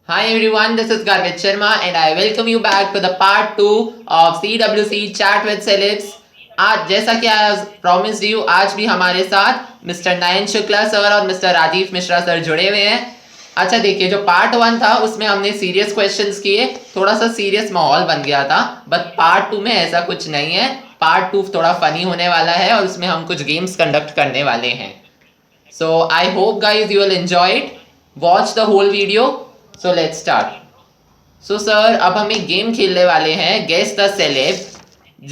Hi everyone, this is Garvit Sharma and I welcome you back to the part 2 of CWC Chat with Celebs. आज जैसा कि आज promise you आज भी हमारे साथ मिस्टर नयन शुक्ला सर और मिस्टर राजीव मिश्रा सर जुड़े हुए हैं। अच्छा देखिए, जो पार्ट 1 था उसमें हमने सीरियस क्वेश्चंस किए, थोड़ा सा सीरियस माहौल बन गया था, बट पार्ट 2 में ऐसा कुछ नहीं है। पार्ट 2 थोड़ा फनी होने वाला है और उसमें हम कुछ गेम्स कंडक्ट करने वाले हैं। So I hope guys you will enjoy it. Watch the whole video. So let's start. So sir अब हम एक गेम खेलने वाले हैं गेस द सेलेब,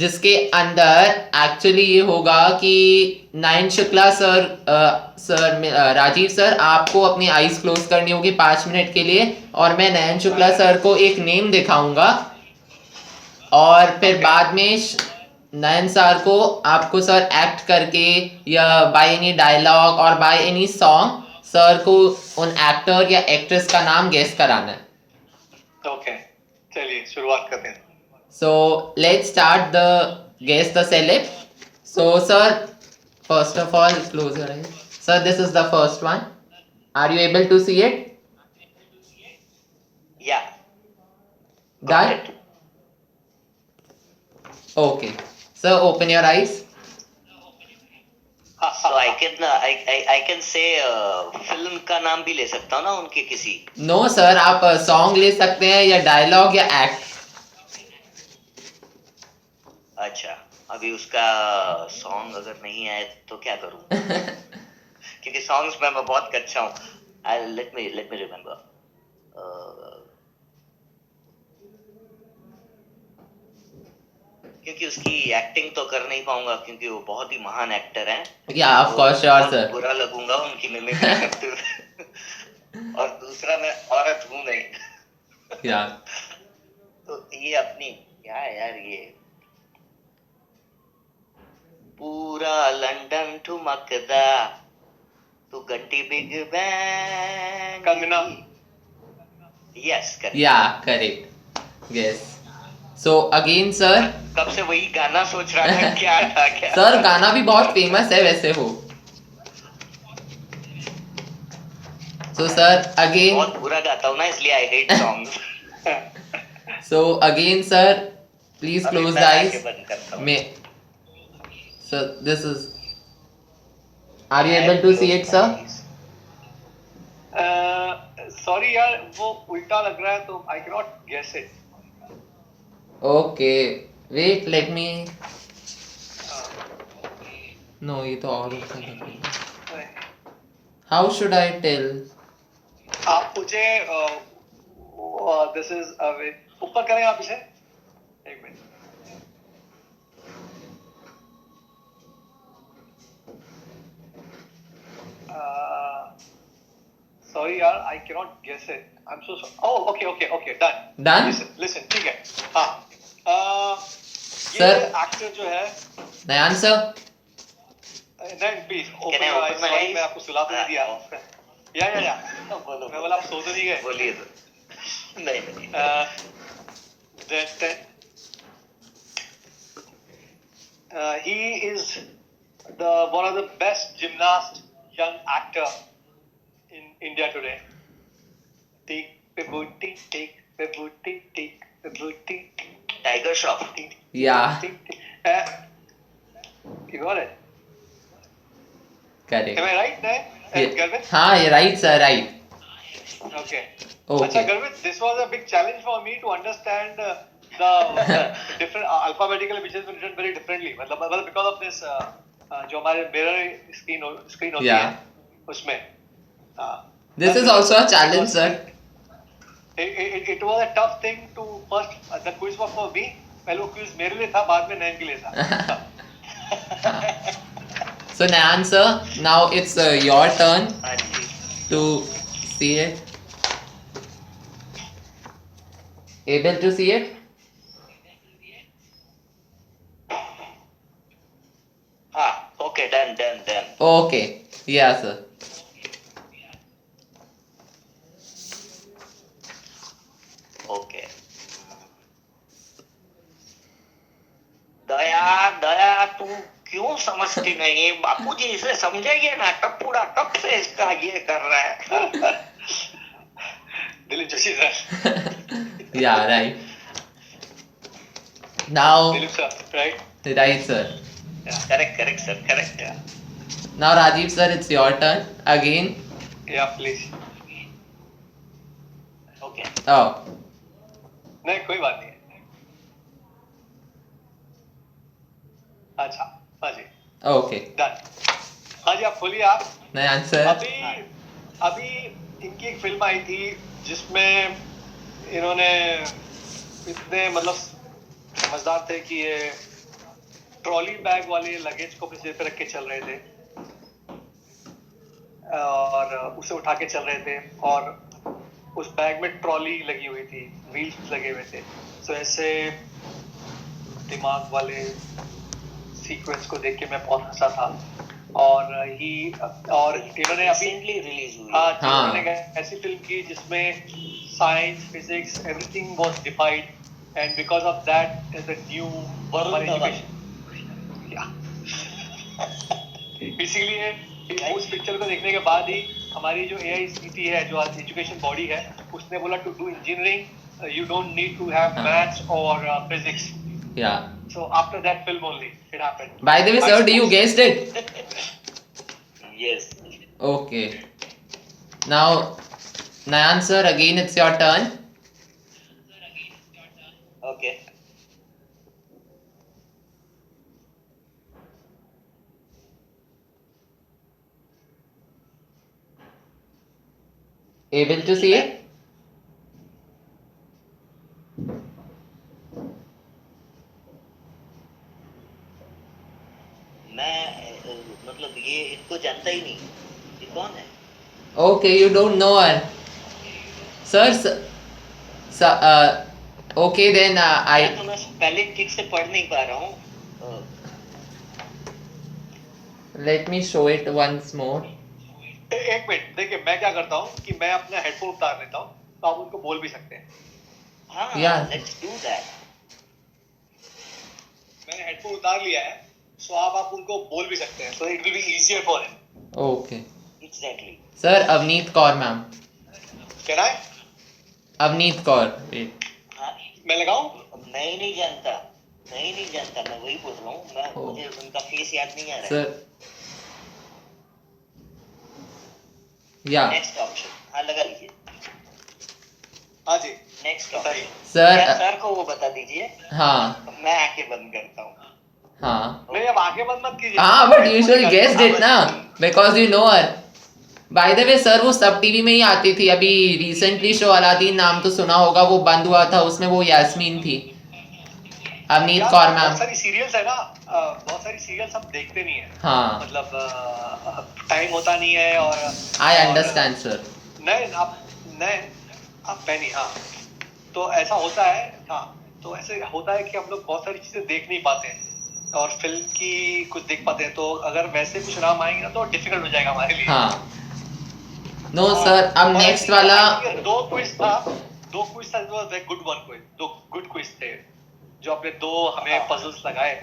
जिसके अंदर एक्चुअली ये होगा कि नयन शुक्ला राजीव सर आपको अपनी आईज क्लोज करनी होगी 5 मिनट के लिए और मैं नयन शुक्ला सर को एक नेम दिखाऊंगा और फिर बाद में नयन सर को आपको सर एक्ट करके या बाय एनी डायलॉग और बाय एनी सॉन्ग सर को उन एक्टर या एक्ट्रेस का नाम गेस कराना है। ओके, चलिए शुरुआत करते हैं। So let's start the guess the celeb. So sir first of all close your eyes. Sir this is the first one. Are you able to see it? Yeah done? Okay sir open your eyes. So I can say film का नाम भी ले सकता हूँ ना उनके किसी। No sir, आप सॉन्ग ले सकते हैं या डायलॉग या एक्ट। अच्छा, अभी उसका सॉन्ग अगर नहीं आए तो क्या करूँ? क्योंकि सॉन्ग्स में मैं बहुत अच्छा हूँ। let me remember. क्योंकि उसकी एक्टिंग तो कर नहीं पाऊंगा क्योंकि वो बहुत ही महान एक्टर हैं। या ऑफ कोर्स श्योर सर। बुरा लगूंगा उनकी मिमिक्री करते हुए। और दूसरा मैं औरत हूँ नहीं। या तो ये अपनी क्या है यार, ये पूरा लंदन ठुमकदा तू गट्टी big bang. Kangana. Yes correct. Yeah correct yes. So again sir. कब से वही गाना सोच रहा था, क्या था क्या? सर गाना भी बहुत फेमस है वैसे हो। So sir again. बहुत बुरा गाता हूँ ना, इसलिए I hate songs. So again sir please close the eyes. May sir this is. Are you able to see it sir? Sorry यार, वो उल्टा लग रहा है तो I can not guess it. Okay wait let me. No ये तो और ऊपर लग रहा है। How should I tell? आप मुझे दिस इज ऊपर करें आप इसे। एक मिनट। सॉरी यार, I can not guess it. I am so sorry. Oh okay done done? Listen ठीक है। हाँ, ये सर एक्टर जो है नयन सर। नहीं please Can I open my eyes? मैं आपको सुला तो नहीं दिया। या बोलो मैं बोला आप सो तो नहीं गए? बोलिए तो। नहीं he is one of the best gymnast young actor in India today. Take the booty, take the booty, take the booty. Tiger Shroff. या You got it. Correct. Am I right there? Garvit? हाँ ये right sir right. Okay. Okay. Acha, Garvit, this was a big challenge for me to understand the different alphabetically which has been written very differently. मतलब because of this जो हमारे mirror screen होती है उसमें. This is also a challenge sir. It was a tough thing to first the quiz was for me. पहले वो quiz मेरे लिए था, बाद में नयन के लिए था. So Nayan sir, now it's your turn हाँ जी। to see it. Able to see it? हाँ okay done. Okay. Yeah sir. Okay. दया तू क्यों समझती नहीं? बापूजी इसे समझेंगे ना, टप्पूड़ा कब से इसका ये कर रहा है। Dilip Joshi sir. Yeah, right. Now, Dilip sir, right? right, sir. Correct, sir. Correct. Yeah. Now, Rajiv sir, it's your turn again. Yeah, please. Okay. Oh, नहीं कोई बात नहीं. अच्छा, हाँ जी. okay. Done. हाँ जी, आप खोलिए आप. Nayan sir. अभी इनकी एक फिल्म आई थी जिसमें इन्होंने इतने मतलब समझदार थे कि ये ट्रॉली बैग वाले लगेज को अपने सिर पे रख के चल रहे थे और उसे उठा के चल रहे थे और उस बैग में ट्रॉली लगी हुई थी, व्हील्स लगे हुए थे. तो ऐसे दिमाग वाले सीक्वेंस को देख के मैं बहुत हंसा था. और इन्होंने अभी रिसेंटली रिलीज हुई. हाँ, हाँ. इन्होंने ऐसी फिल्म की जिसमें science, physics, everything was defined and because of that the new Varun Dhawan. इसीलिए उस पिक्चर को देखने के बाद ही हमारी जो AICTE है, जो एजुकेशन बॉडी है, उसने बोला to do engineering you don't need to have maths और physics. Yeah. So after that film only it happened. By the way, sir, do you guessed it? Yes. Okay. Now, Nayan sir, again it's your turn. Okay. Able to see it? मैं मतलब ये इनको जानता ही नहीं. ये कौन है? Okay, you don't know her. Sir, okay then मैं तो स्पेलिंग ठीक से पढ़ नहीं पा रहा हूँ. let me show it once more. एक मिनट देखिए, मैं क्या करता हूँ कि मैं अपना हेडफोन उतार लेता हूँ तो आप उनको बोल भी सकते हैं. हाँ, Yeah. let's do that. मैंने हेडफोन उतार लिया है, सो आप उनको बोल भी सकते हैं, so it will be easier for him. Okay. Exactly. Sir, Avneet Kaur ma'am. Can I? Avneet Kaur. Wait. हाँ, मैं लगाऊं? मैं ही नहीं जानता. मैं वही बोल रहा हूँ. Oh. मुझे उनका फेस याद नहीं आ रहा है. Sir. Yeah. Next option. हाँ, लगा लीजिए. हाँ जी. Next option. Sir. सर को वो बता दीजिए. हाँ. मैं आंखें बंद करता हूँ. हाँ. नहीं, अब आगे मत कीजिए. हाँ, but you should guessed it ना, because you know her. By the way, sir, वो सब टीवी में ही आती थी. अभी रिसेंटली शो अलादीन नाम तो सुना होगा, वो बंद हुआ था, उसमें वो यास्मीन थी. अवनीत यार, कौर बहुत मैम. सारी सीरियल्स है ना, बहुत सारी सीरियल्स हम देखते नहीं है. हाँ. मतलब टाइम होता नहीं है और I understand, sir. नहीं आप पहनी. हाँ, तो ऐसा होता है. हाँ, तो ऐसे होता है कि हम लोग बहुत सारी चीजें देख नहीं पाते हैं और फिल्म की कुछ देख पाते हैं, तो अगर वैसे कुछ नाम आएंगे ना तो डिफिकल्ट हो जाएगा हमारे लिए. हाँ. No, sir, अब नेक्स्ट वाला. दो क्विज था, गुड वन क्विज, दो गुड क्विज थे जो आपने दो हमें पजल्स लगाए.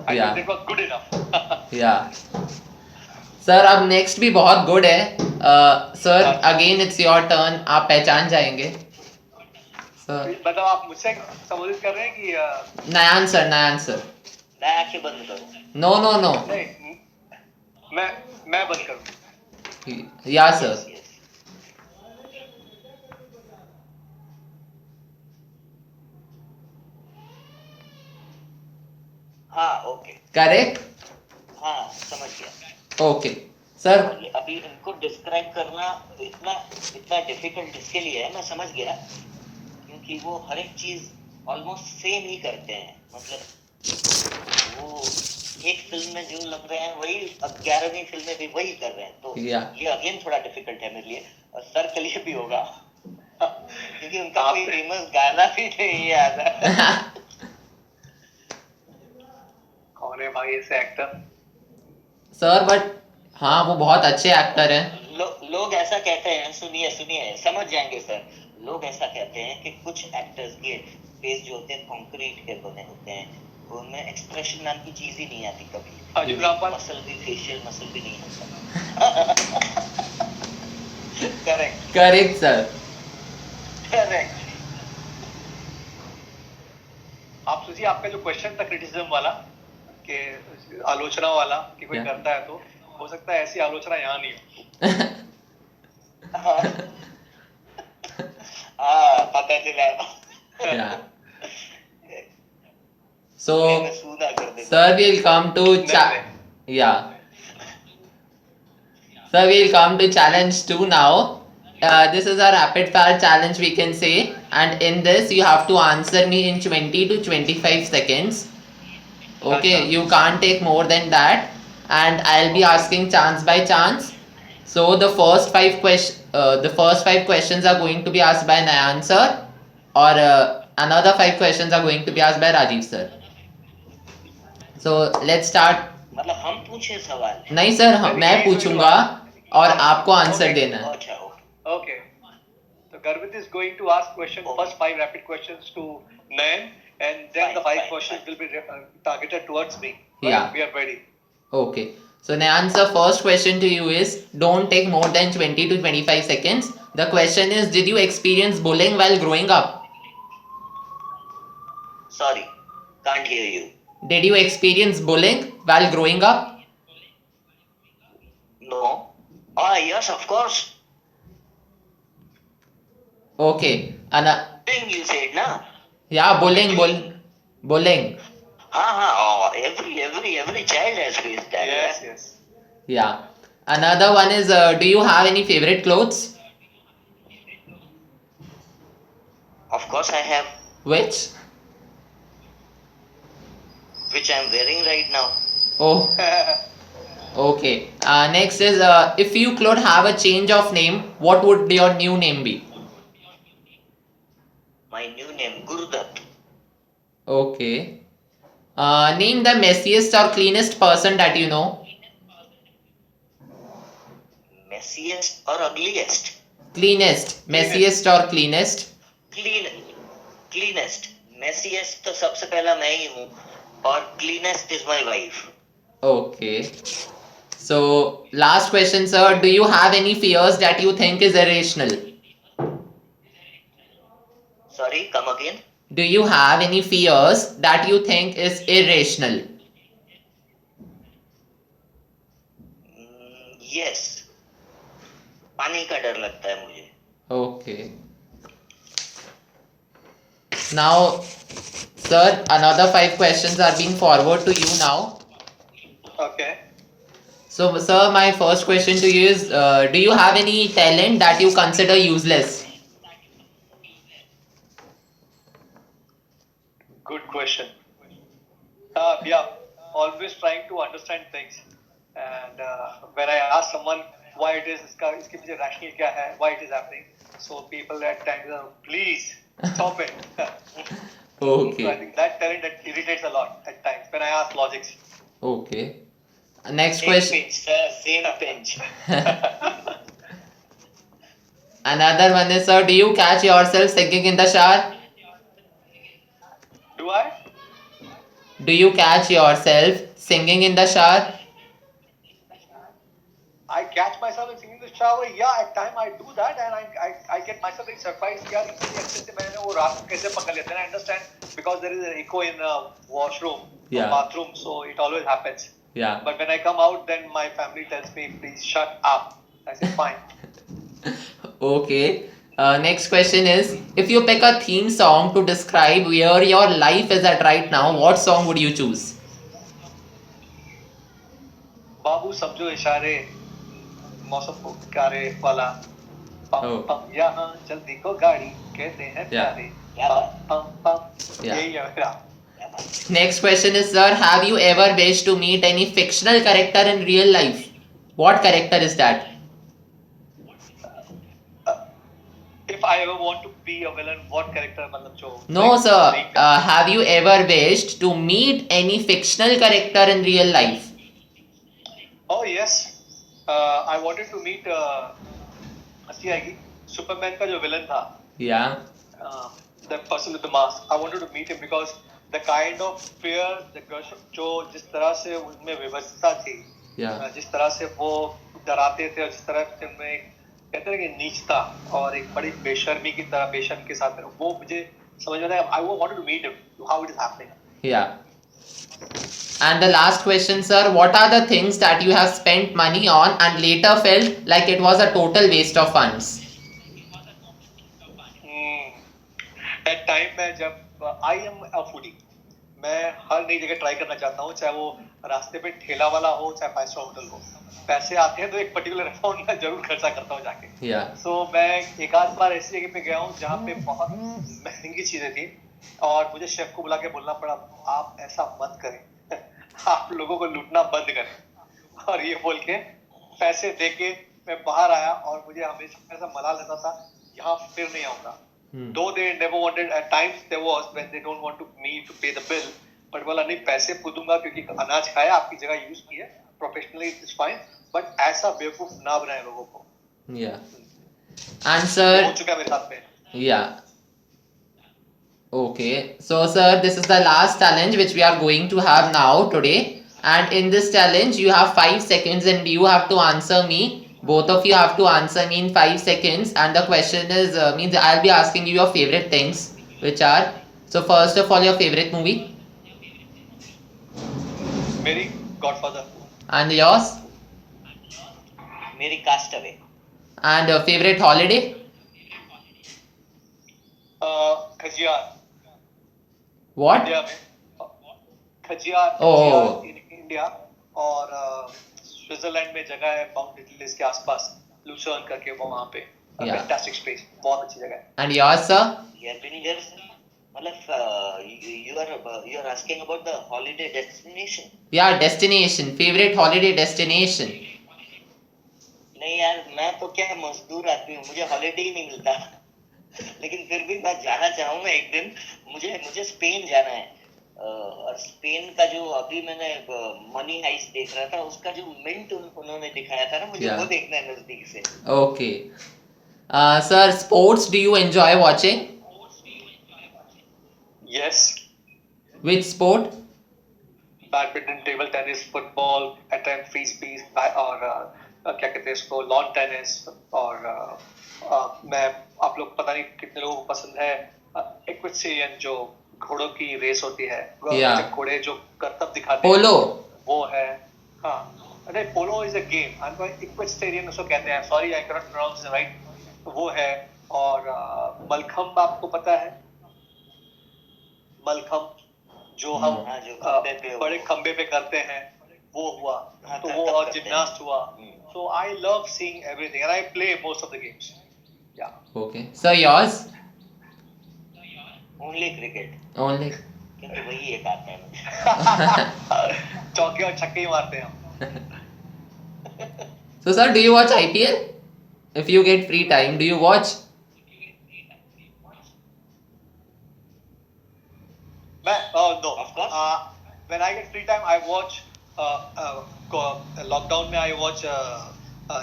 आई Yeah. Think that was good enough. या सर, अब नेक्स्ट भी बहुत गुड है. Sir, again it's your turn. आप पहचान जाएंगे सर. मतलब आप मुझसे संबोधित कर रहे हैं कि नयान सर. मैं आंखें बंद करूँ. नो. नहीं, मैं बंद करूं. या सर. Yes. हाँ, ओके. करेक्ट. हाँ, समझ गया. Okay sir. अभी इनको डिस्क्राइब करना इतना डिफिकल्ट इसके लिए है, मैं समझ गया, क्योंकि वो हर एक चीज ऑलमोस्ट सेम ही करते हैं. मतलब वो एक फिल्म में जो लग रहे हैं वही 11वीं फिल्म में भी वही कर रहे हैं. तो ये अगेन थोड़ा डिफिकल्ट है मेरे लिए, और सर के लिए भी होगा क्योंकि उनका कोई फेमस गाना भी नहीं याद है. कौन है भाई ऐसे एक्टर? सर, बट हाँ, वो बहुत अच्छे एक्टर हैं. लोग ऐसा कहते हैं, सुनिए समझ जाएंगे सर. लोग ऐसा कहते हैं कि कुछ एक्टर्स के फेस जो होते हैं कंक्रीट के बने होते हैं, उनमें एक्सप्रेशन नाम की चीज ही नहीं आती कभी. मसल भी, फेशियल मसल भी नहीं आता. Correct sir. करेक्ट। आप सोचिए आपका जो क्वेश्चन था क्रिटिसिज्म वाला कि आलोचना वाला कि कोई Yeah. करता है तो हो सकता है ऐसी आलोचना यहाँ नहीं हो। हाँ हाँ, पता चला। Yeah. मैं So, सूना कर दूंगा। sir, we'll come to नहीं। yeah. So we'll come to challenge 2 now. This is a rapid fire challenge we can say, and in this you have to answer me in 20 to 25 seconds. Okay, अच्छा। you can't take more than that, and I'll be Okay. asking chance by chance. So the first five questions are going to be asked by Nayan sir, or another 5 questions are going to be asked by Rajiv sir. So let's start. मतलब हम पूछे सवाल? नहीं sir, Then मैं he is going to पूछूंगा ask. और हाँ, आपको आंसर okay. देना है. अच्छा, Okay. So Garvit is going to ask first 5 rapid questions to Nayan, and then the 5 Fine, questions fine. will be targeted towards me. Yeah. Right? We are ready. Okay. So Nayan sir, first question to you is, don't take more than 20 to 25 seconds. The question is, did you experience bullying while growing up? Sorry, can't hear you. Did you experience bullying while growing up? No. Yes, of course. Okay. Thing you said, na? Yeah, bullying. हाँ, every child has faced that. Yes, Yeah? yes. Yeah. Another one is, do you have any favorite clothes? Of course I have, Which? which I'm wearing right now. Oh, okay. Next is, if you could have a change of name, what would your new name be? My new name, Gurudat. Okay. Name the messiest or cleanest person that you know. Messiest or ugliest? Cleanest. Messiest or cleanest. Cleanest. Messiest तो सबसे पहला मैं ही हूँ, और cleanest is my wife. Okay. So, last question, sir. Do you have any fears that you think is irrational? Sorry, come again. Do you have any fears that you think is irrational? Yes. पानी का डर लगता है मुझे. Okay. Now, sir, another 5 questions are being forwarded to you now. Okay. So, sir, my first question to you is, do you have any talent that you consider useless? Good question. Yeah, always trying to understand things. And when I ask someone why it is, इसके पीछे rational क्या है, why it is happening, so people at times are, please stop it. So I Okay. think that talent that irritates a lot at times when I ask logics. Okay. Next Same question. pinch, sir, same pinch. Another one is, sir, do you catch yourself singing in the shower? Do I? Do you catch yourself singing in the shower? I catch myself in singing in the shower. Yeah, at time I do that, and I get myself very surprised. यार इतनी अच्छे से मैंने वो राग को कैसे पकड़ लेते हैं? I understand because there is an echo in the washroom, Yeah. bathroom, so it always happens. Yeah. But when I come out, then my family tells me, please shut up. I say, fine. Okay. Next question is, if you pick a theme song to describe where your life is at right now, what song would you choose? बाबू समझो इशारे मौसम को प्यारे वाला पम Oh. पम यहाँ जल्दी को गाड़ी कहते हैं Yeah. प्यारे क्या पम बात? पम पम Yeah. यही है मेरा. क्या बात? Next question is, sir, have you ever wished to meet any fictional character in real life? What character is that? If I ever want to be a villain, what character मतलब जो No, like, sir. like Have you ever wished to meet any fictional character in real life? Oh yes, I wanted to meet हंसी आएगी Superman का जो villain था, Yeah. that person with the mask. I wanted to meet him because the kind of fear, जो जिस तरह से उनमें व्यवस्था थी, Yeah. जिस तरह से वो डराते थे और जिस तरह से उनमें कहते हैं कि नीचता और एक बड़ी बेशर्मी की तरह बेशर्म के साथ वो मुझे समझ में आया. I wanted to meet him how it is happening. Yeah. And the last question, sir, what are the things that you have spent money on and later felt like it was a total waste of funds? At time में जब I am a foodie, मैं हर नई जगह try करना चाहता हूँ, चाहे वो रास्ते पे ठेला वाला हो चाहे 5 स्टार होटल हो. पैसे आते हैं तो एक पर्टिकुलर अमाउंट में जरूर खर्चा करता हूँ जाके. Yeah. सो मैं एक आध बार ऐसी जगह पे गया हूँ जहाँ पे बहुत महंगी चीजें थी और मुझे शेफ को बुला के बोलना पड़ा, आप ऐसा मत करें, आप लोगों को लूटना बंद करें. और ये बोल के पैसे दे के मैं बाहर आया और मुझे हमेशा ऐसा मलाल रहता था, यहाँ फिर नहीं आऊंगा. Though they never wanted, at times there was when they don't want me to pay the bill, but बोला नहीं पैसे पूछूंगा क्योंकि अनाज खाया, आपकी जगह यूज किया, professionally it is fine, but ऐसा बेवकूफ ना बनाए लोगों को. Yeah. And हो sir, चुका है मेरे साथ में. yeah. Okay. So sir, this is the last challenge which we are going to have now today. And in this challenge, you have 5 seconds and you have to answer me. Both of you have to answer me in 5 seconds. And the question is, means I'll be asking you your favorite things, which are, so first of all, your favorite movie मेरी Godfather. and yours, मेरी Cast Away. and favorite holiday. Khajjiar. What? India में Khajjiar. Oh. Khajjiar India. और Switzerland में जगह है mount इटलीस के आसपास, lucerne करके, वो वहाँ पे Yeah. फैंटास्टिक स्पेस, बहुत अच्छी जगह है. And yours, sir? You have been here, मतलब you are asking about the holiday destination. Yeah, destination. Favorite holiday destination. नहीं यार, मैं तो क्या मजदूर आदमी हूँ, मुझे हॉलीडे ही नहीं मिलता. लेकिन फिर भी मैं जाना चाहूंगा एक दिन. मुझे स्पेन जाना है. और स्पेन का जो अभी मैंने मनी हाइस्ट देख रहा था, उसका जो मिंट उन्होंने दिखाया था ना, मुझे Yeah. वो देखना है नजदीक से. Okay. Sir, sports do you enjoy watching? Yes. Which sport? Badminton, table tennis, football, at time free speed, और क्या कहते हैं इसको, लॉन टेनिस. और मैं, आप लोग पता नहीं कितने लोगों को पसंद है इक्वेस्ट्रियन, जो घोड़ों की रेस होती है. Yeah. जब घोड़े जो करतब दिखाते हैं, Polo. वो है. हाँ, अरे polo is a game. I am equestrian उसको कहते हैं. Sorry I can not pronounce it right. वो है. और मलखम्ब आपको पता है? मलखम्ब जो हम हाँ, जो खंबे पे बड़े खंबे पे करते हैं, वो हुआ. हाँ, तो वो करतब और करते हैं. जिम्नास्ट हुआ. So I love seeing everything and I play most of the games. Yeah. Okay. Sir, yours? Only cricket, Only. क्योंकि वही एक आता है मुझे. चौके और छक्के ही मारते हैं हम. So, sir, do you watch IPL? If you get free time, do you watch? मैं no. Of course. When I get free time, I watch. Lockdown में I watch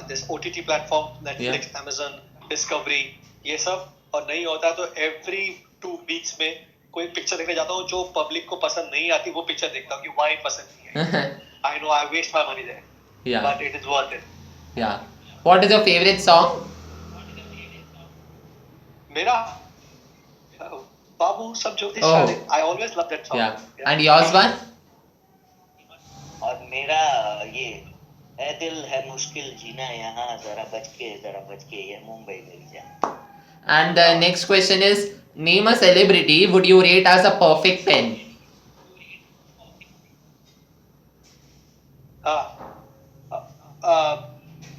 this OTT platform, Netflix, Amazon, Discovery, ये सब. और नहीं होता तो every 2 weeks में कोई पिक्चर देखने जाता हूँ जो पब्लिक को पसंद नहीं आती, वो पिक्चर देखता हूँ कि why पसंद नहीं है. I know I waste my money there, Yeah. but it is worth it. Yeah. What is your favorite song? मेरा बाबू सब जो थे Oh. सारे, I always love that song. Yeah. And yours one? और मेरा ये है दिल है मुश्किल जीना यहाँ, जरा बच के ये मुंबई में भी जा. And the next question is, name a celebrity would you rate as a perfect 10?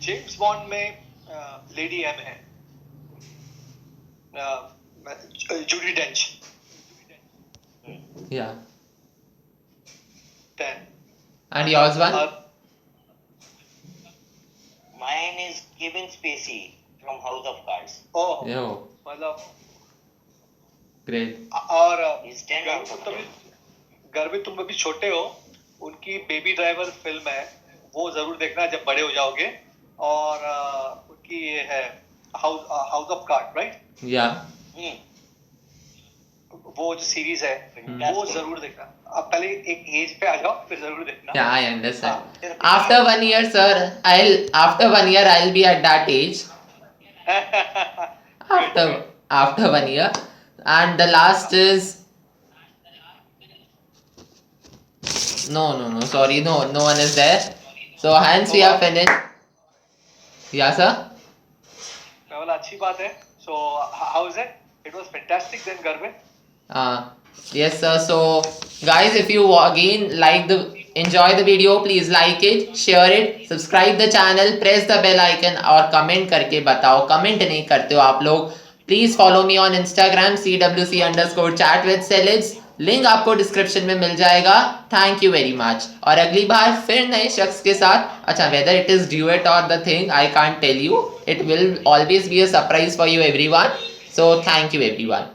James bond में लेडी एम है, Judy डेंच. Yeah. 10. And yours one? Mine is Kevin Spacey from House of Cards. Oh, Yo. मतलब Great. और He's 10 घर out of में 10. घर में तुम अभी छोटे हो, उनकी बेबी ड्राइवर फिल्म है, वो जरूर देखना जब बड़े हो जाओगे. और उनकी ये है house of card, right? Yeah. वो जो सीरीज है, Fantastic. वो जरूर देखना. अब पहले एक एज पे आ जाओ, फिर जरूर देखना. Yeah, I understand. हाँ. After 1 year, sir, I'll be at that age. after 1 year. And the last is no, sorry, no one is there. So hence we have finished. Yeah, sir. मैं बोला अच्छी बात है. So how is it? It was fantastic then घर में. Yes, sir. So guys, if you again enjoy the video, please like it, share it, subscribe the channel, press the bell icon और comment करके बताओ. Comment नहीं करते हो आप लोग. Please follow me on Instagram CWC_chat with celebs. Link आपको description में मिल जाएगा. Thank you very much. और अगली बार फिर नए शख्स के साथ. अच्छा, वेदर इट इज ड्यूएट और the thing I can't tell you. It will always be a surprise for you everyone. So thank you everyone.